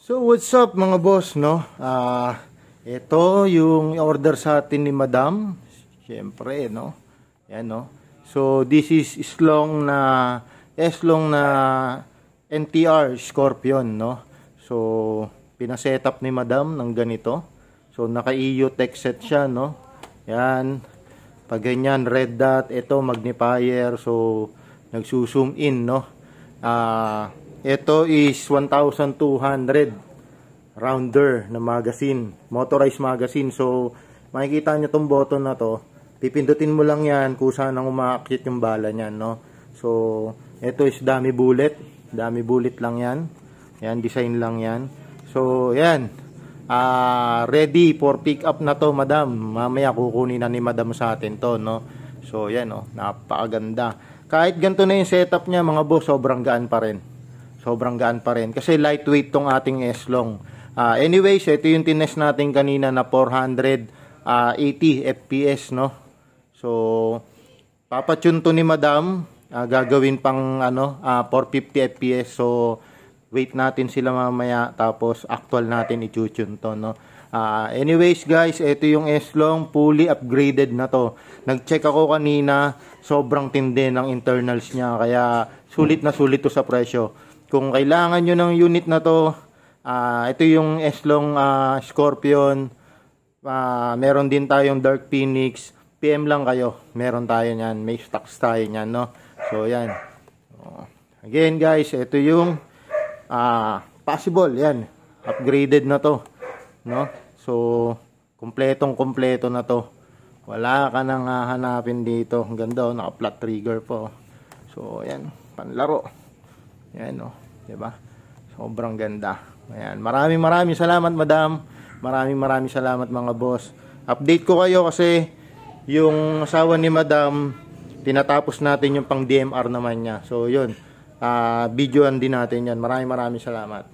So what's up mga boss, no? Ito yung order sa atin ni Madam. Siyempre, no? Yan, no? So this is Eslong na NTR Scorpion, no? So pina-set up ni Madam ng ganito. So naka-EU tech set siya, no? Yan. Pag ganyan, red dot, ito magnifier. So nagsusum in, no? Ito is 1,200 rounder na magazine, motorized magazine. So makikita nyo tong button na to, pipindutin mo lang yan kung saan ang umaakit yung bala nyan, no? So ito is dummy bullet lang yan. Yan, design lang yan. So yan, ready for pick up na to, Madam. Mamaya kukunin na ni Madam sa atin to, no? So yan, no, napakaganda. Kahit ganito na yung setup niya mga boss, sobrang gaan pa rin. Sobrang gaan pa rin. Kasi lightweight tong ating Eslong. Anyways, ito yung tinest natin kanina na 480 FPS, no? So, papatune to ni Madam. Gagawin pang 450 FPS. So, wait natin sila mamaya. Tapos, actual natin i-tune to, no? Anyways, guys, ito yung Eslong. Fully upgraded na to. Nag-check ako kanina. Sobrang tindi ng internals niya. Kaya, sulit na sulit to sa presyo. Kung kailangan nyo ng unit na to, ito yung Eslong Scorpion. Meron din tayong Dark Phoenix. PM lang kayo. Meron tayo nyan. May stocks tayo nyan, no? So, yan. Again, guys, ito yung possible. Yan. Upgraded na to, no? So, kompletong-kompleto na to. Wala ka nang hanapin dito. Ang ganda, naka-flat trigger po. So, yan. Panlaro. Yan, no? Diba? Sobrang ganda. Ayan. Maraming salamat, Madam. Maraming salamat, mga boss. Update ko kayo kasi yung asawa ni Madam, tinatapos natin yung pang DMR naman niya. So, yun. Videoan din natin yan. Maraming salamat.